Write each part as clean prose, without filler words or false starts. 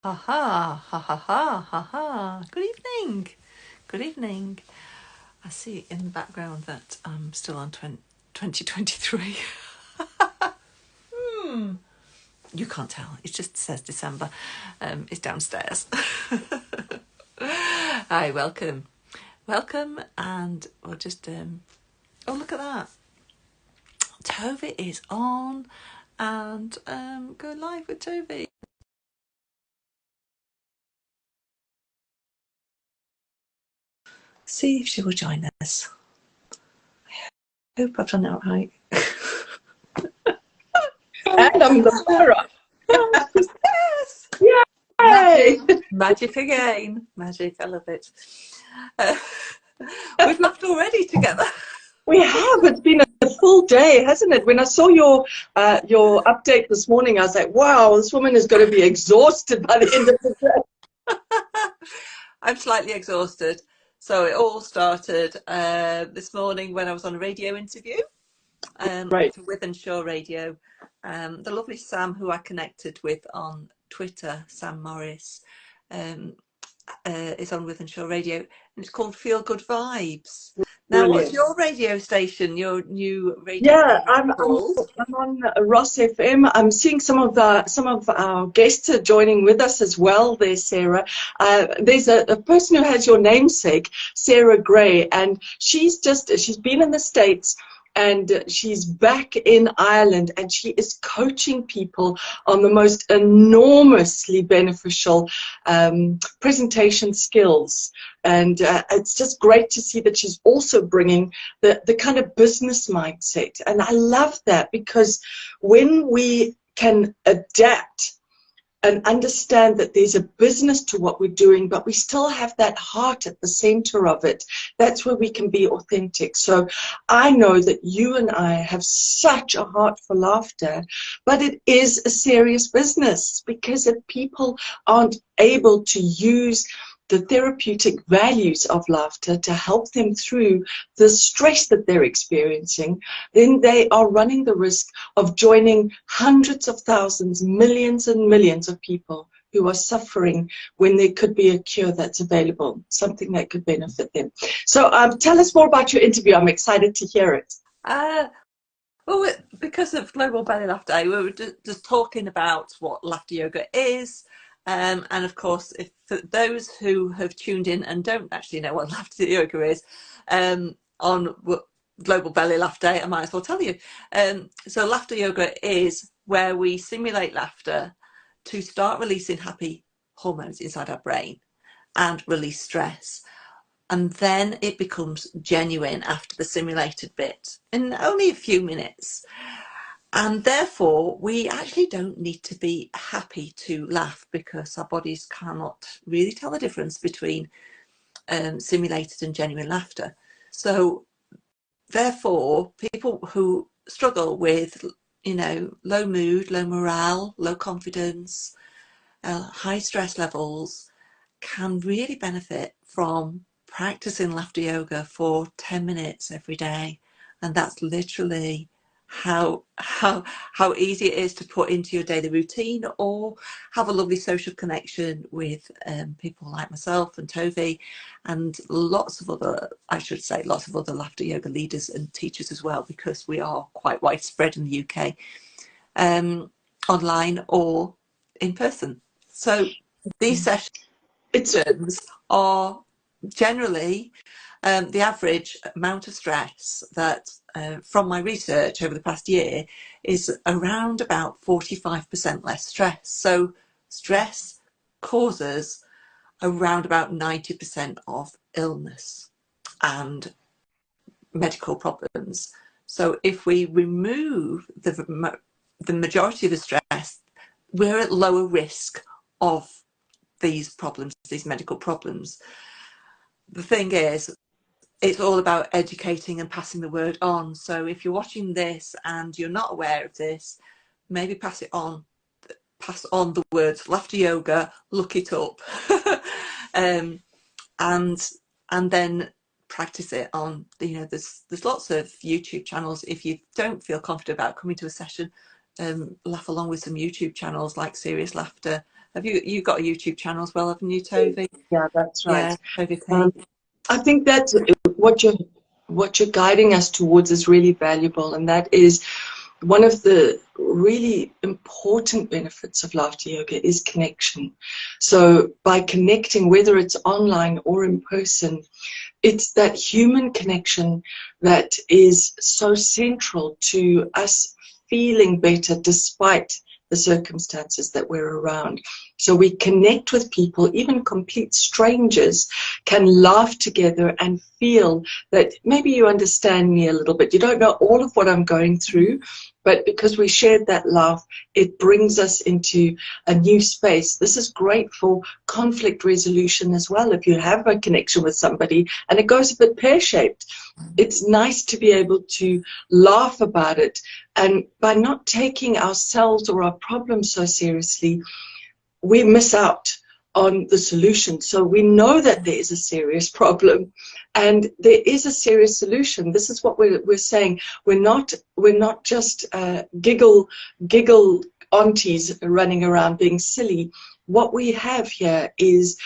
Ha ha, ha ha ha, ha ha. Good evening. Good evening. I see in the background that I'm still on 2023. You can't tell. It just says December. It's downstairs. Hi, welcome. Welcome, and we'll just... oh, look at that. Tove is on, and go live with Tove. See if she will join us. I hope I've done that right. And I'm the Sara. Yes! Yay! Magic again. Magic, I love it. We've laughed already together. We have. It's been a full day, hasn't it? When I saw your update this morning, I was like, wow, this woman is going to be exhausted by the end of the day. I'm slightly exhausted. So it all started this morning when I was on a radio interview Right. for Withenshaw Radio. The lovely Sam, who I connected with on Twitter, Sam Morris, is on Withenshaw Radio, and it's called Feel Good Vibes. Now, Brilliant. what's your radio station, your new radio Yeah, station I'm on Ross FM. I'm seeing some of our guests are joining with us as well there, Sarah. There's a person who has your namesake, Sara Kay, and she's been in the States, and she's back in Ireland, and she is coaching people on the most enormously beneficial presentation skills. And it's just great to see that she's also bringing the kind of business mindset. And I love that, because when we can adapt and understand that there's a business to what we're doing, but we still have that heart at the center of it, that's where we can be authentic. So I know that you and I have such a heart for laughter, but it is a serious business, because if people aren't able to use the therapeutic values of laughter to help them through the stress that they're experiencing, then they are running the risk of joining hundreds of thousands, millions and millions of people who are suffering when there could be a cure that's available, something that could benefit them. So tell us more about your interview. I'm excited to hear it. Well, because of Global Belly Laugh Day, we were just talking about what laughter yoga is. And of course, if for those who have tuned in and don't actually know what laughter yoga is, on Global Belly Laugh Day, I might as well tell you. So laughter yoga is where we simulate laughter to start releasing happy hormones inside our brain and release stress. And then it becomes genuine after the simulated bit in only a few minutes. And therefore, we actually don't need to be happy to laugh, because our bodies cannot really tell the difference between simulated and genuine laughter. So therefore, people who struggle with, low mood, low morale, low confidence, high stress levels can really benefit from practicing laughter yoga for 10 minutes every day. And that's literally how easy it is to put into your daily routine, or have a lovely social connection with people like myself and Tove, and lots of other laughter yoga leaders and teachers as well, because we are quite widespread in the UK, online or in person. So these sessions are generally the average amount of stress that, from my research over the past year, is around about 45% less stress. So stress causes around about 90% of illness and medical problems. So if we remove the majority of the stress, we're at lower risk of these problems, these medical problems. The thing is, it's all about educating and passing the word on. So if you're watching this and you're not aware of this, maybe pass on the words laughter yoga, look it up, and then practice it on, there's lots of YouTube channels. If you don't feel confident about coming to a session, laugh along with some YouTube channels like Serious Laughter, Have you got a YouTube channel as well, haven't you, Tove? Yeah, that's right. Yeah, Tove Um, Kane. I think that's what you're guiding us towards is really valuable, and that is one of the really important benefits of laughter yoga is connection. So by connecting, whether it's online or in person, it's that human connection that is so central to us feeling better despite the circumstances that we're around. So we connect with people, even complete strangers can laugh together and feel that maybe you understand me a little bit. You don't know all of what I'm going through, but because we shared that laugh, it brings us into a new space. This is great for conflict resolution as well. If you have a connection with somebody and it goes a bit pear-shaped, it's nice to be able to laugh about it. And by not taking ourselves or our problems so seriously, we miss out on the solution. So we know that there is a serious problem and there is a serious solution. This is what we're saying. We're not just giggle aunties running around being silly. What we have here is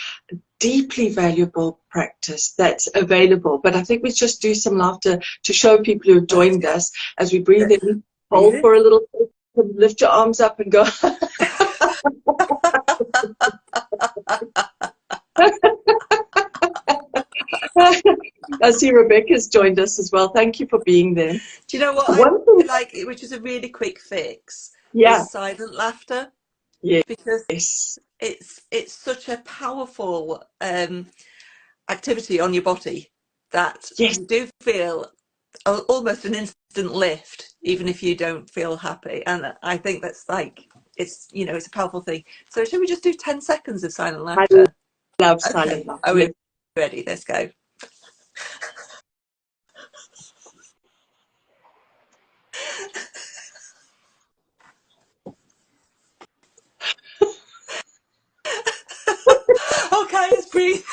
deeply valuable practice that's available. But I think we just do some laughter to show people who have joined us as we breathe in, hold Breathing. for a little bit, lift your arms up and go. I see Rebecca's joined us as well. Thank you for being there. Do you know what I One thing, like, which is a really quick fix, yeah, is silent laughter, because yes, it's such a powerful activity on your body that yes, you do feel almost an instant lift, even if you don't feel happy. And I think that's like, it's a powerful thing. So should we just do 10 seconds of silent I laughter? love silent Okay, laughter. are we ready? Let's go. Okay, let's breathe.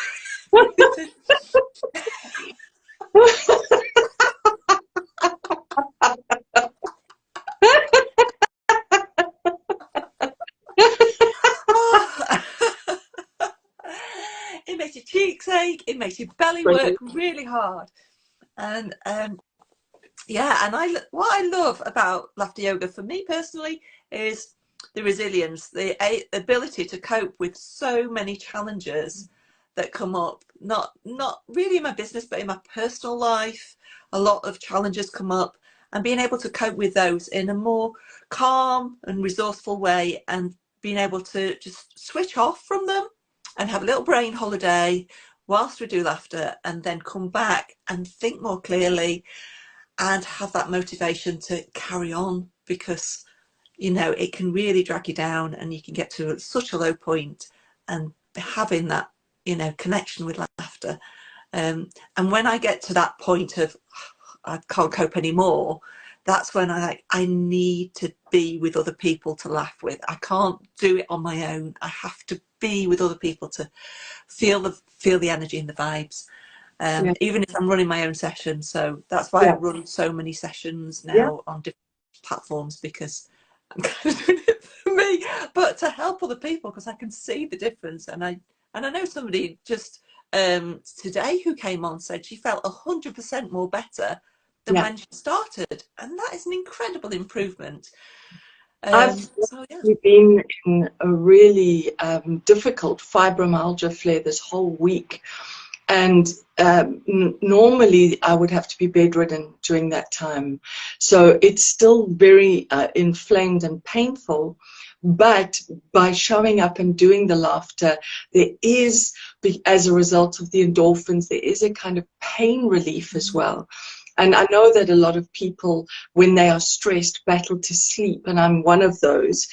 It makes your cheeks ache, it makes your belly work really hard. And yeah, and what I love about laughter yoga for me personally is the resilience, the ability to cope with so many challenges that come up, not really in my business, but in my personal life. A lot of challenges come up, and being able to cope with those in a more calm and resourceful way, and being able to just switch off from them and have a little brain holiday whilst we do laughter, and then come back and think more clearly and have that motivation to carry on, because it can really drag you down and you can get to such a low point. And having that connection with laughter, and when I get to that point of I can't cope anymore, that's when I need to be with other people to laugh with. I can't do it on my own. I have to be with other people to feel the energy and the vibes, Yeah, even if I'm running my own session. So that's why I yeah, run so many sessions yeah, now on different platforms, because I'm kind of doing it for me, but to help other people, because I can see the difference. And I know somebody just today who came on said she felt 100% more better than yeah. when she started, and that is an incredible improvement. I've So yeah. been in a really difficult fibromyalgia flare this whole week. And normally I would have to be bedridden during that time. So it's still very inflamed and painful. But by showing up and doing the laughter, there is, as a result of the endorphins, there is a kind of pain relief as well. And I know that a lot of people, when they are stressed, battle to sleep, and I'm one of those.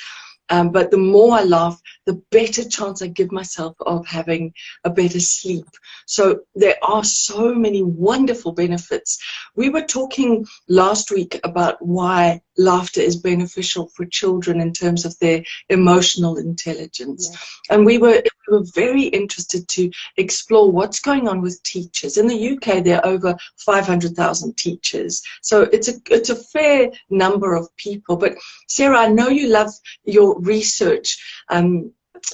But the more I laugh, the better chance I give myself of having a better sleep. So there are so many wonderful benefits. We were talking last week about why laughter is beneficial for children in terms of their emotional intelligence. Yeah. And we were very interested to explore what's going on with teachers. In the UK, there are over 500,000 teachers. So it's a fair number of people. But Sarah, I know you love your research.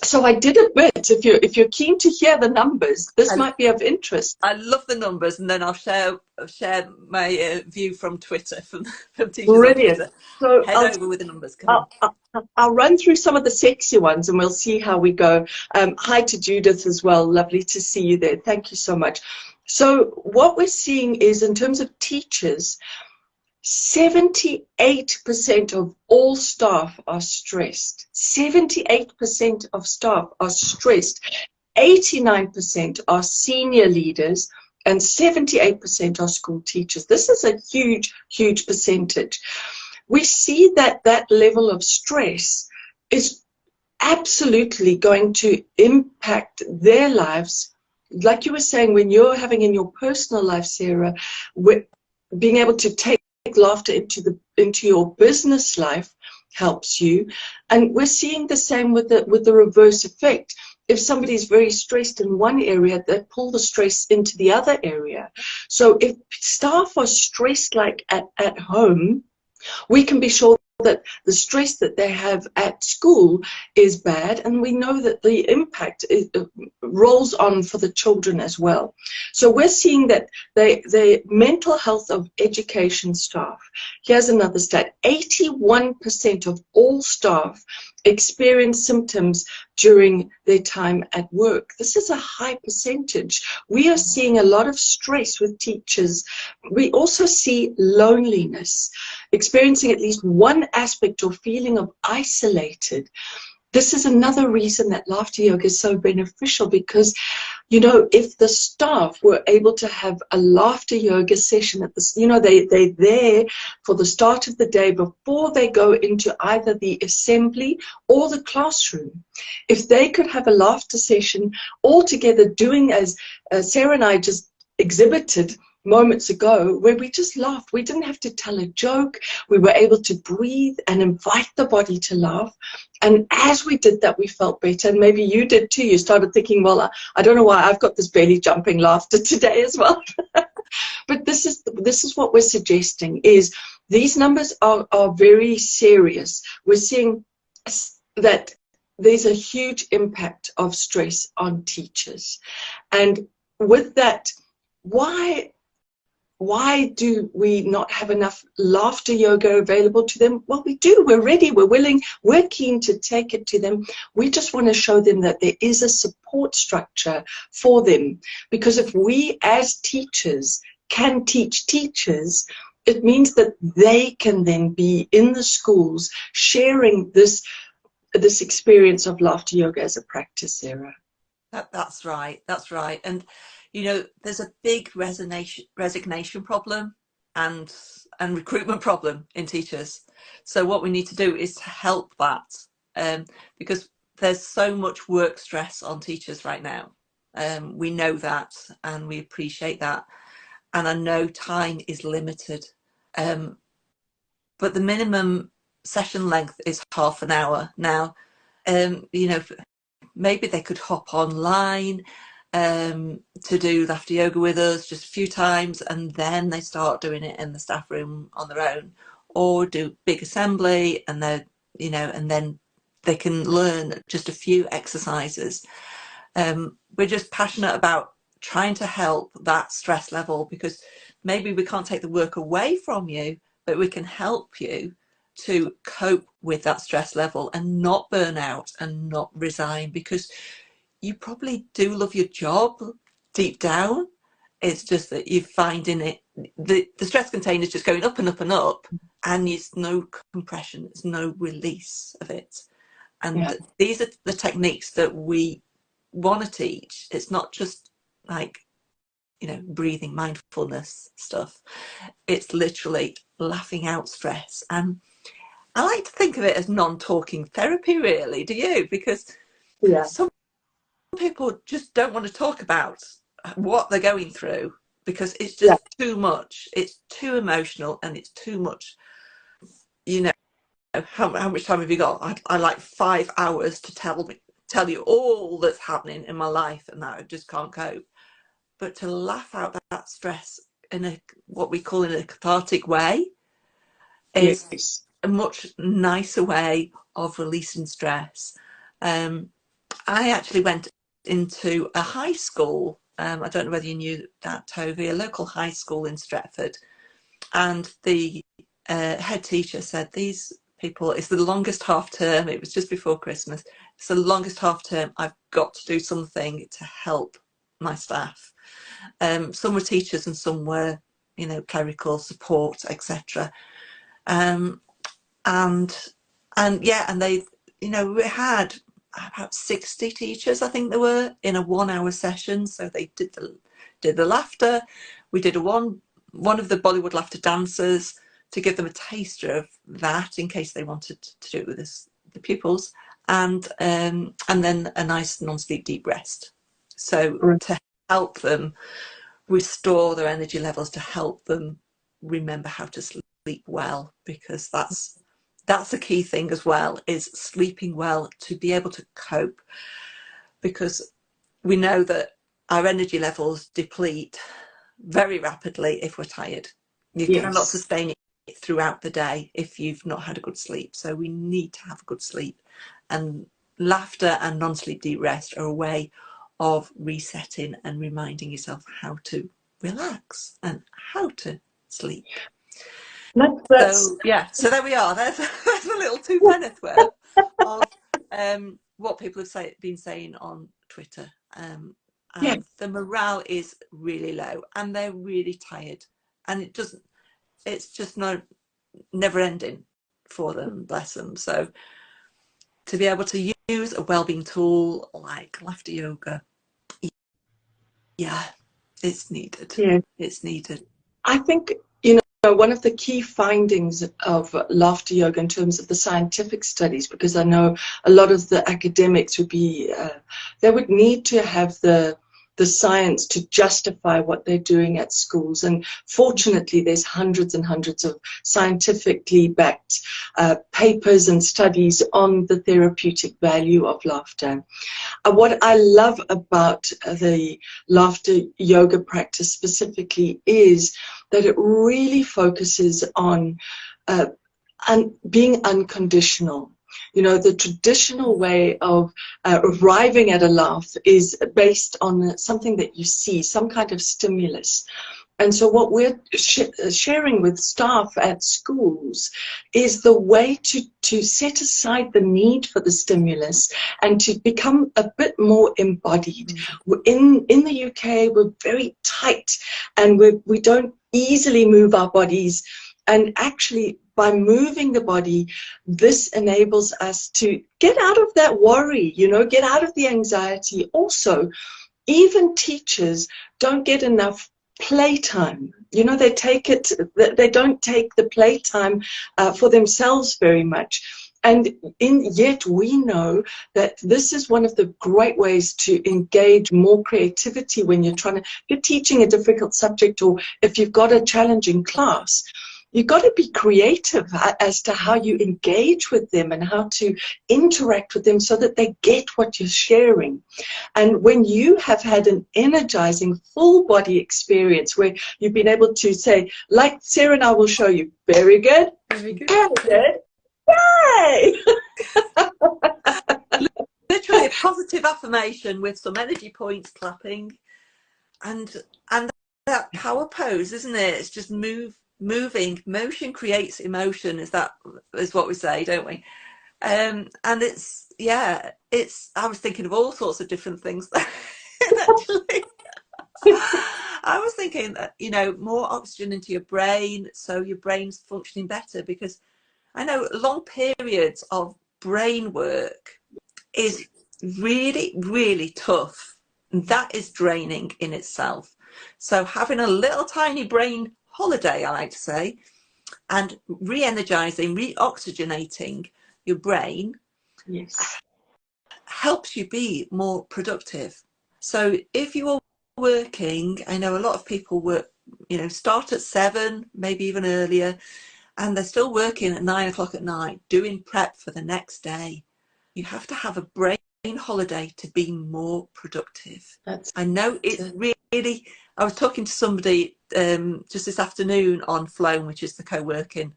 So I did a bit. If you're keen to hear the numbers, this I, might be of interest. I love the numbers, and then I'll share my view from Twitter, from teachers on Brilliant. Twitter. So Head over with the numbers. Come I'll, on. I'll, I'll run through some of the sexy ones and we'll see how we go. Hi to Judith as well. Lovely to see you there. Thank you so much. So what we're seeing is, in terms of teachers, 78% of all staff are stressed. 78% of staff are stressed. 89% are senior leaders and 78% are school teachers. This is a huge, huge percentage. We see that that level of stress is absolutely going to impact their lives. Like you were saying, when you're having in your personal life, Sarah, being able to take laughter into your business life helps you. And we're seeing the same with the reverse effect. If somebody's very stressed in one area, they pull the stress into the other area. So if staff are stressed like at home, we can be sure that the stress that they have at school is bad, and we know that the impact rolls on for the children as well. So we're seeing that the mental health of education staff, here's another stat, 81% of all staff experience symptoms during their time at work. This is a high percentage. We are seeing a lot of stress with teachers. We also see loneliness, experiencing at least one aspect or feeling of isolated. This is another reason that laughter yoga is so beneficial, because, you know, if the staff were able to have a laughter yoga session at this, you know, they're there for the start of the day before they go into either the assembly or the classroom. If they could have a laughter session all together, doing as Sarah and I just exhibited moments ago, where we just laughed. We didn't have to tell a joke. We were able to breathe and invite the body to laugh. And as we did that, we felt better. And maybe you did too. You started thinking, well, I don't know why I've got this belly jumping laughter today as well. But this is what we're suggesting, is these numbers are very serious. We're seeing that there's a huge impact of stress on teachers. And with that, why do we not have enough laughter yoga available to them? Well, we do. We're ready. We're willing. We're keen to take it to them. We just want to show them that there is a support structure for them. Because if we as teachers can teach teachers, it means that they can then be in the schools sharing this experience of laughter yoga as a practice, Sarah. That's right. That's right. And you know, there's a big resignation problem and recruitment problem in teachers. So what we need to do is to help that, because there's so much work stress on teachers right now. We know that, and we appreciate that. And I know time is limited, but the minimum session length is half an hour now. You know, maybe they could hop online to do laughter yoga with us just a few times, and then they start doing it in the staff room on their own, or do big assembly, and they're, you know, and then they can learn just a few exercises. We're just passionate about trying to help that stress level, because maybe we can't take the work away from you, but we can help you to cope with that stress level and not burn out and not resign, because you probably do love your job deep down. It's just that you're finding it, the stress container is just going up and up and up, and there's no compression, there's no release of it. And Yeah. these are the techniques that we want to teach. It's not just like, you know, breathing, mindfulness stuff. It's literally laughing out stress. And I like to think of it as non-talking therapy, really. Do you? Because Yeah. some people just don't want to talk about what they're going through, because it's Yeah. just too much. It's too emotional, and it's too much. You know, how much time have you got? I like 5 hours to tell you all that's happening in my life, and that I just can't cope. But to laugh out that stress in a, what we call, in a cathartic way, is Yes. a much nicer way of releasing stress. I actually went into a high school. I don't know whether you knew that, Tove, a local high school in Stretford. And the head teacher said, these people, it's the longest half term. It was just before Christmas. It's the longest half term. I've got to do something to help my staff. Some were teachers and some were, you know, clerical support, etc. And yeah, and they, you know, we had about 60 teachers, I think there were, in a 1 hour session. So they did the laughter. We did one of the Bollywood laughter dancers to give them a taster of that in case they wanted to do it with the pupils, and then a nice non-sleep deep rest. So to help them restore their energy levels, to help them remember how to sleep well, because that's a key thing as well, is sleeping well to be able to cope, because we know that our energy levels deplete very rapidly if we're tired. You cannot sustain it throughout the day if you've not had a good sleep. So we need to have a good sleep, and laughter and non-sleep deep rest are a way of resetting and reminding yourself how to relax and how to sleep. So yeah, so there we are. There's a little two-penneth worth of what people have been saying on Twitter. And the morale is really low, and they're really tired, and it's just never ending for them, bless them. So to be able to use a wellbeing tool like laughter yoga, yeah, it's needed. It's needed. I think, you know, one of the key findings of laughter yoga in terms of the scientific studies, because I know a lot of the academics would be, they would need to have the science to justify what they're doing at schools. And fortunately, there's hundreds and hundreds of scientifically backed papers and studies on the therapeutic value of laughter. What I love about the laughter yoga practice specifically is that it really focuses on being unconditional. You know, the traditional way of arriving at a laugh is based on something that you see, some kind of stimulus. And so what we're sharing with staff at schools is the way to set aside the need for the stimulus and to become a bit more embodied. In the UK, we're very tight, and we don't easily move our bodies. And actually, by moving the body, this enables us to get out of that worry, you know, get out of the anxiety. Also, even teachers don't get enough playtime. You know, they don't take the playtime for themselves very much. And yet we know that this is one of the great ways to engage more creativity when you're teaching a difficult subject, or if you've got a challenging class. You've got to be creative as to how you engage with them and how to interact with them so that they get what you're sharing. And when you have had an energizing full body experience where you've been able to say, like Sarah and I will show you, very good, very good, very good, yay! Literally a positive affirmation with some energy points clapping, and that power pose, isn't it? It's just moving. Motion creates emotion, is what we say, don't we? And it's I was thinking of all sorts of different things actually. I was thinking that, you know, more oxygen into your brain, so your brain's functioning better, because I know long periods of brain work is really, really tough. That is draining in itself. So having a little tiny brain holiday, I like to say, and re-energizing, re-oxygenating your brain, helps you be more productive. So if you are working, I know a lot of people work, you know, start at 7, maybe even earlier, and they're still working at 9 o'clock at night, doing prep for the next day. You have to have a brain holiday to be more productive. I know it's really, I was talking to somebody just this afternoon on Flown, which is the co-working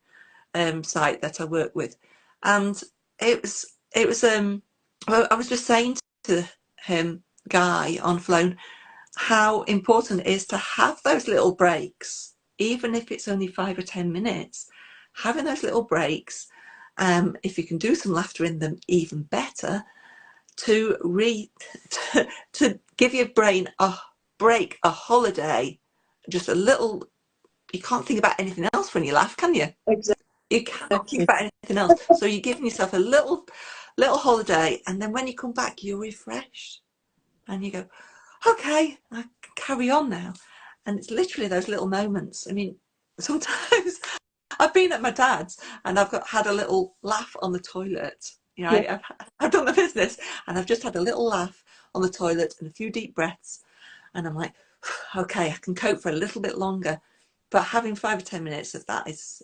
site that I work with, and it was I was just saying to him, Guy, on phone, how important it is to have those little breaks, even if it's only 5 or 10 minutes. Having those little breaks, if you can do some laughter in them, even better, to to give your brain a break, a holiday, just a little. You can't think about anything else when you laugh, can you? Exactly. You cannot think about anything else. So you're giving yourself a little holiday, and then when you come back, you're refreshed, and you go, okay, I can carry on now. And it's literally those little moments. I mean, sometimes I've been at my dad's and had a little laugh on the toilet. You know, Yeah. I've done the business and I've just had a little laugh on the toilet and a few deep breaths. And I'm like, okay, I can cope for a little bit longer. But having 5 or 10 minutes of that is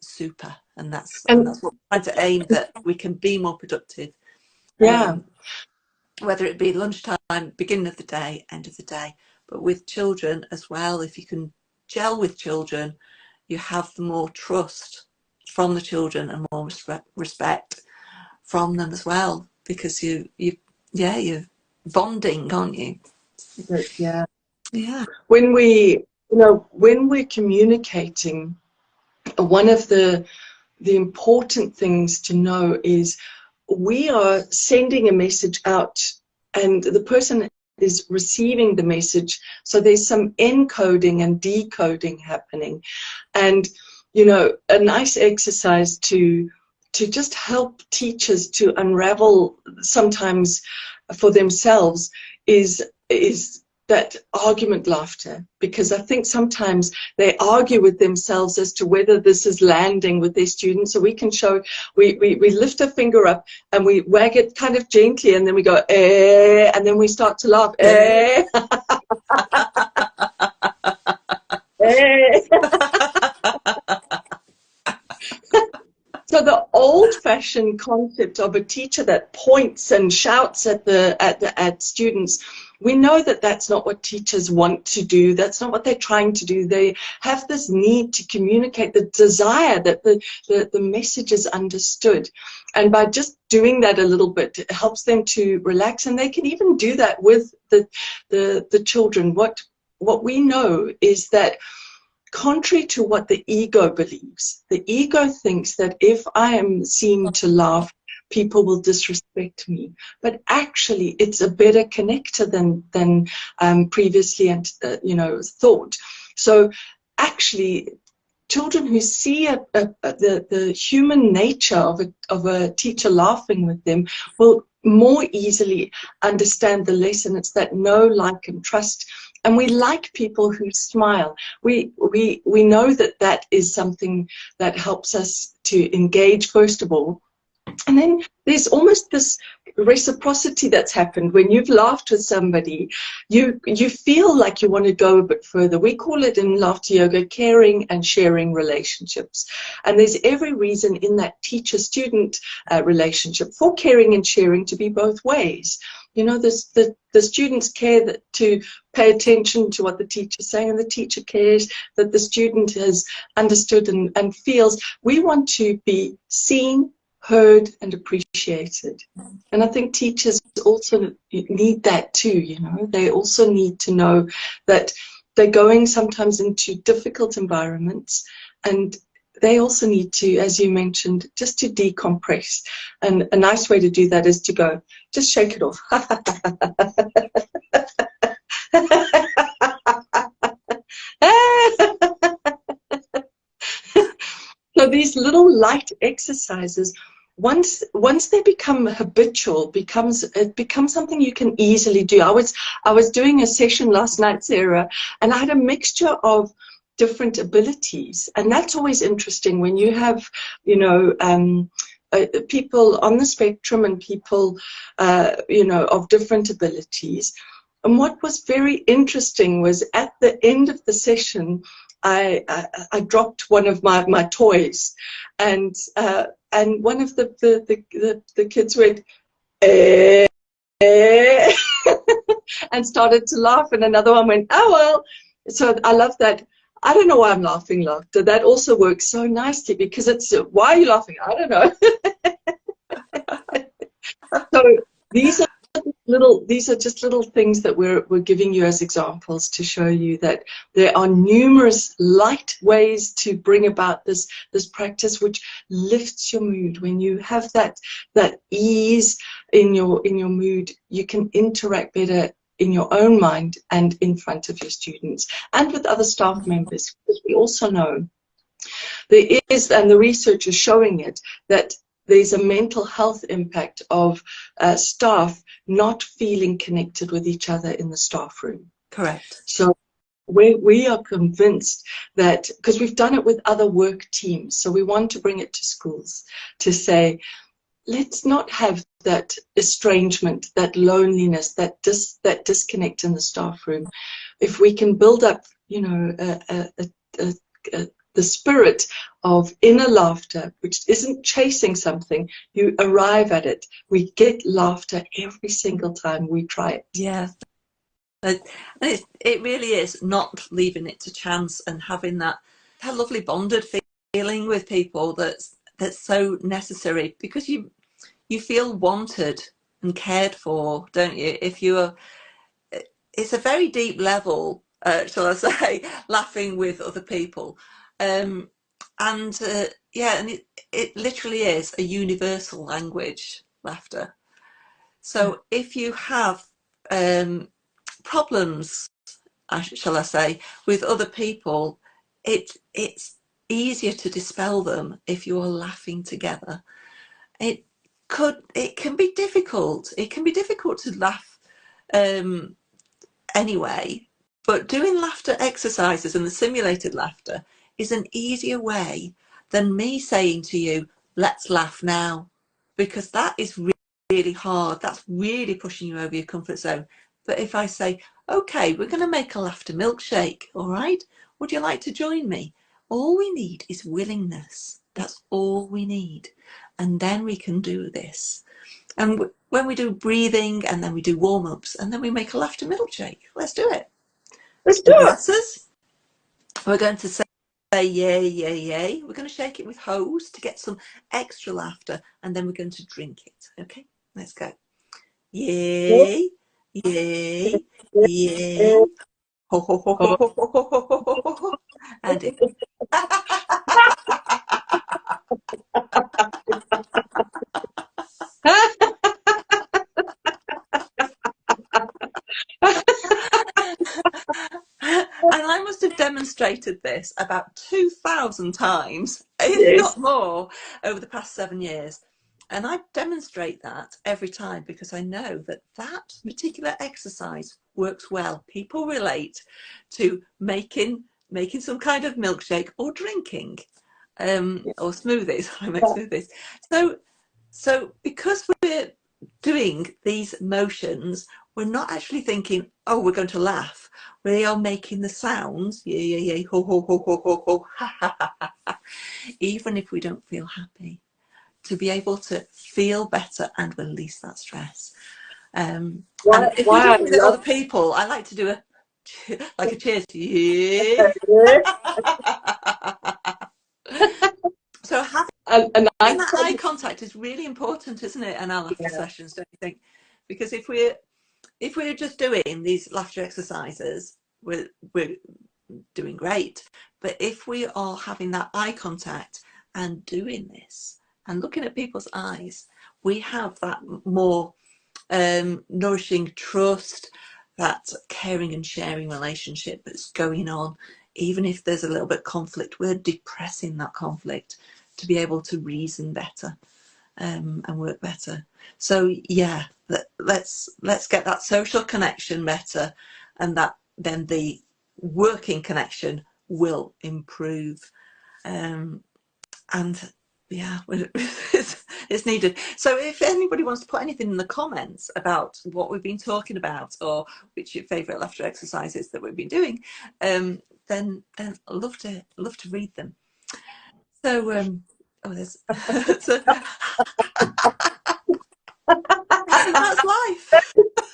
super. And that's And what we're trying to aim, that we can be more productive. yeah. Whether it be lunchtime, beginning of the day, end of the day. But with children as well, if you can gel with children, you have the more trust from the children and more respect from them as well, because you're bonding, aren't you? Yeah. Yeah. When we're communicating, one of the important things to know is we are sending a message out and the person is receiving the message. So there's some encoding and decoding happening. And, a nice exercise to just help teachers to unravel sometimes for themselves is that argument laughter, because I think sometimes they argue with themselves as to whether this is landing with their students. So we can show, we lift a finger up and we wag it kind of gently, and then we go, eh, and then we start to laugh, eh, eh. So the old-fashioned concept of a teacher that points and shouts at students, we know that that's not what teachers want to do. That's not what they're trying to do. They have this need to communicate, the desire that the message is understood. And by just doing that a little bit, it helps them to relax, and they can even do that with the children. What we know is that, contrary to what the ego believes, the ego thinks that if I am seen to laugh, people will disrespect me. But actually, it's a better connector than previously thought. So actually, children who see the human nature of a teacher laughing with them will more easily understand the lesson. It's that know, like, and trust. And we like people who smile. We know that is something that helps us to engage, first of all. And then there's almost this reciprocity that's happened. When you've laughed with somebody, you feel like you want to go a bit further. We call it in laughter yoga caring and sharing relationships. And there's every reason in that teacher-student relationship for caring and sharing to be both ways. The students care to pay attention to what the teacher's saying, and the teacher cares that the student has understood and feels. We want to be seen, heard, and appreciated. And I think teachers also need that too. They also need to know that they're going sometimes into difficult environments, and they also need to, as you mentioned, just to decompress. And a nice way to do that is to go, just shake it off. So these little light exercises, once they become habitual, it becomes something you can easily do. I was doing a session last night, Sarah, and I had a mixture of different abilities, and that's always interesting when you have people on the spectrum and people of different abilities. And what was very interesting was at the end of the session, I dropped one of my toys, and one of the kids went, eh, eh, and started to laugh, and another one went, oh well. So I love that. I don't know why I'm laughing. Laughter, that also works so nicely, because it's, why are you laughing? I don't know. So these are these are just little things that we're giving you as examples to show you that there are numerous light ways to bring about this practice, which lifts your mood. When you have that ease in your mood, you can interact better in your own mind and in front of your students and with other staff members, because we also know there is, and the research is showing it, that there's a mental health impact of staff not feeling connected with each other in the staff room. Correct. So we are convinced that, because we've done it with other work teams, so we want to bring it to schools to say, let's not have that estrangement, that loneliness, that disconnect in the staff room. If we can build up, you know, the spirit of inner laughter, which isn't chasing something, you arrive at it. We get laughter every single time we try it. Yeah. It really is not leaving it to chance and having that lovely bonded feeling with people that's so necessary, because you feel wanted and cared for, don't you? If you are, it's a very deep level, shall I say, laughing with other people. Yeah, and it literally is a universal language, laughter. So if you have problems, shall I say, with other people, it's easier to dispel them if you're laughing together. It can be difficult. It can be difficult to laugh anyway, but doing laughter exercises and the simulated laughter is an easier way than me saying to you, let's laugh now, because that is really hard. That's really pushing you over your comfort zone. But if I say, okay, we're going to make a laughter milkshake, all right? Would you like to join me? All we need is willingness. That's all we need. And then we can do this. And when we do breathing, and then we do warm-ups, and then we make a laughter milkshake. Let's do it. Let's do The it. glasses. We're going to say yay, yay, yay. We're going to shake it with hose to get some extra laughter, and then we're going to drink it. Okay, let's go. Yay, yay, yay. Ho, ho, ho, ho, ho, ho, ho, ho, ho, ho, ho. And it. And I must have demonstrated this about 2,000 times, if not more, over the past 7 years. And I demonstrate that every time because I know that that particular exercise works well. People relate to making some kind of milkshake or drinking, or smoothies. I make smoothies. So because we're doing these motions, we're not actually thinking, oh, we're going to laugh. We are making the sounds, yeah, yeah, yeah, ho, ho, ho, ho, ho, ho, ha, ha, ha, ha, even if we don't feel happy, to be able to feel better and release that stress. And if we're doing it with other people, I like to do a cheers. Yeah. So having that eye contact is really important, isn't it? In our laughter sessions, don't you think? Because if we're just doing these laughter exercises, we're doing great. But if we are having that eye contact and doing this and looking at people's eyes, we have that more nourishing trust, that caring and sharing relationship that's going on. Even if there's a little bit of conflict, we're depressing that conflict to be able to reason better and work better. So yeah, let's get that social connection better, and that then the working connection will improve. And yeah, it's needed. So if anybody wants to put anything in the comments about what we've been talking about, or which your favourite laughter exercises that we've been doing, then I'd love to read them. So there's so, that's life.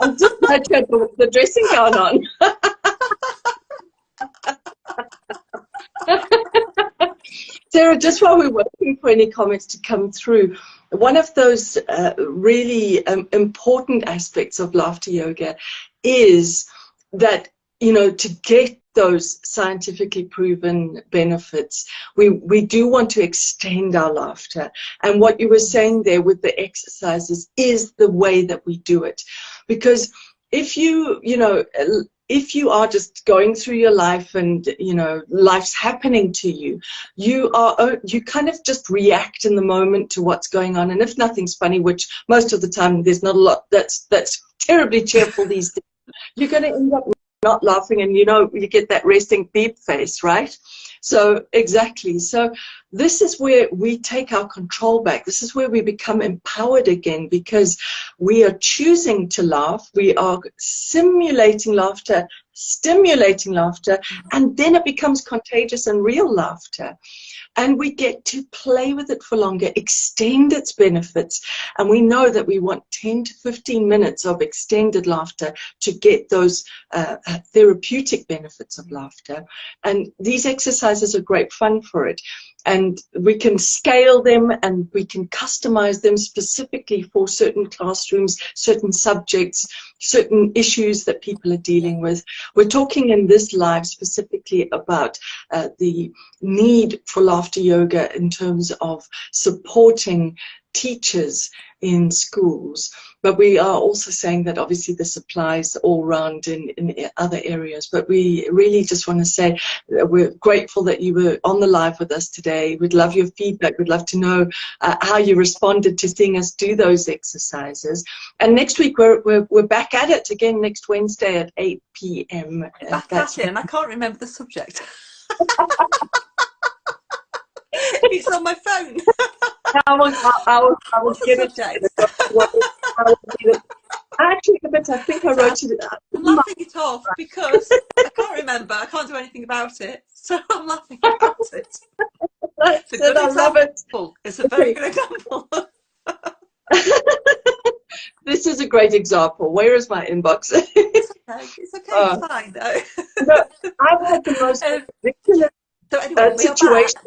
I'm just glad you had the dressing gown on. Sarah, just while we're waiting for any comments to come through, one of those really important aspects of laughter yoga is that, you know, to get those scientifically proven benefits, we do want to extend our laughter. And what you were saying there with the exercises is the way that we do it. Because if if you are just going through your life and, you know, life's happening to you, you kind of just react in the moment to what's going on. And if nothing's funny, which most of the time there's not a lot that's terribly cheerful these days, you're going to end up not laughing, and, you know, you get that resting beep face, right? So exactly. So this is where we take our control back. This is where we become empowered again, because we are choosing to laugh. We are simulating laughter, stimulating laughter, and then it becomes contagious and real laughter. And we get to play with it for longer, extend its benefits. And we know that we want 10 to 15 minutes of extended laughter to get those therapeutic benefits of laughter. And these exercises are great fun for it. And we can scale them and we can customize them specifically for certain classrooms, certain subjects, certain issues that people are dealing with. We're talking in this live specifically about the need for laughter yoga in terms of supporting teachers in schools, but we are also saying that obviously this applies all around in other areas. But we really just want to say that we're grateful that you were on the live with us today. We'd love your feedback. We'd love to know how you responded to seeing us do those exercises. And next week we're back at it again next Wednesday at 8 p.m. Back at it, and I can't remember the subject. It's on my phone. I will get it. Actually, but I think I wrote it. I'm laughing it off because I can't remember. I can't do anything about it, so I'm laughing about it. It's a good example. Love it. It's a very good example. This is a great example. Where is my inbox? It's okay. It's okay. It's fine though. I've had the most ridiculous situation.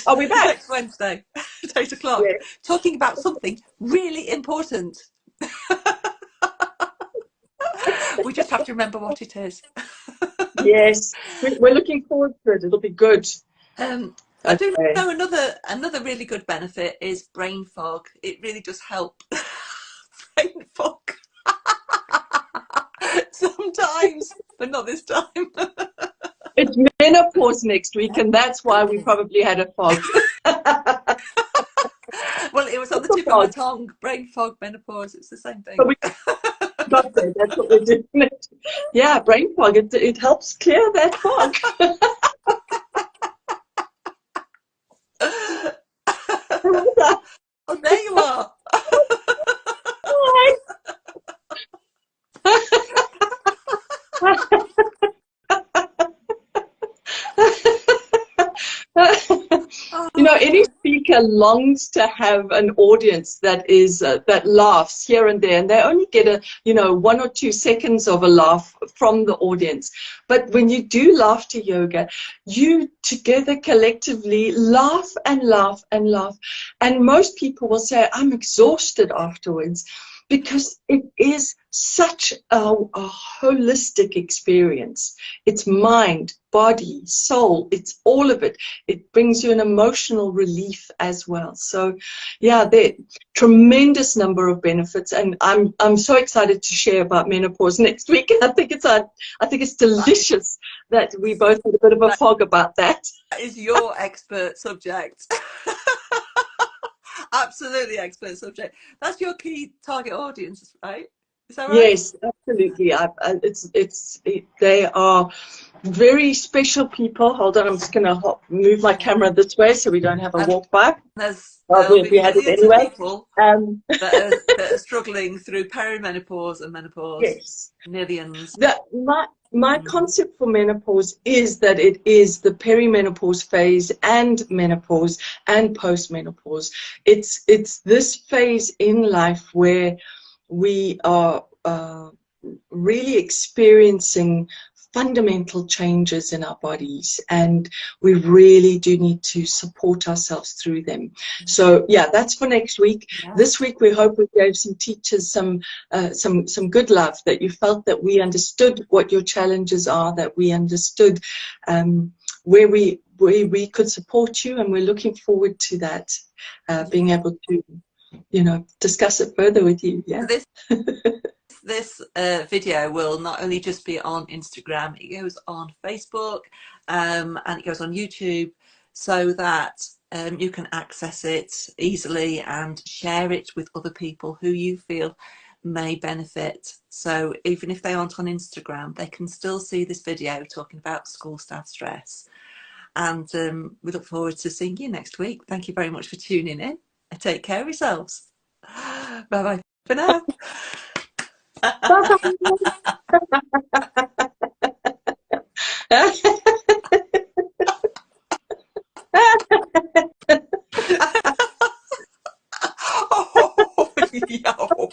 Are we back? Next Wednesday at 8 o'clock, yeah, talking about something really important. We just have to remember what it is. Yes, we're looking forward to it. It'll be good. I do know another really good benefit is brain fog. It really does help. Brain fog. Sometimes, but not this time. It's menopause next week, and that's why we probably had a fog. Well, it was on the tip of my tongue. Brain fog, menopause, it's the same thing. Got there. That's what we're doing. Yeah, brain fog. It helps clear that fog. Oh, there you are. You know, any speaker longs to have an audience that is that laughs here and there, and they only get 1 or 2 seconds of a laugh from the audience. But when you do laughter yoga, you together collectively laugh and laugh and laugh, and most people will say, "I'm exhausted afterwards," because it is such a holistic experience. It's mind, body, soul, it's all of it. It brings you an emotional relief as well. So yeah, there tremendous number of benefits, and I'm so excited to share about menopause next week. I think it's delicious that we both had a bit of a fog about that. That is your expert subject. Absolutely expert subject. That's your key target audience, right? Is that right? Yes, absolutely. They are very special people. Hold on, I'm just going to move my camera this way so we don't have a walk by. We had it anyway. People that are struggling through perimenopause and menopause. Yes, millions. My concept for menopause is that it is the perimenopause phase and menopause and postmenopause. It's this phase in life where we are really experiencing fundamental changes in our bodies, and we really do need to support ourselves through them. So yeah, that's for next week. Yeah. This week we hope we gave some teachers some good love, that you felt that we understood what your challenges are, that we understood where we could support you, and we're looking forward to that, being able to, you know, discuss it further with you. Yeah. This video will not only just be on Instagram, it goes on Facebook, and it goes on YouTube, so that you can access it easily and share it with other people who you feel may benefit. So even if they aren't on Instagram, they can still see this video talking about school staff stress. And we look forward to seeing you next week. Thank you very much for tuning in. Take care of yourselves. Bye bye for now. Oh, yo.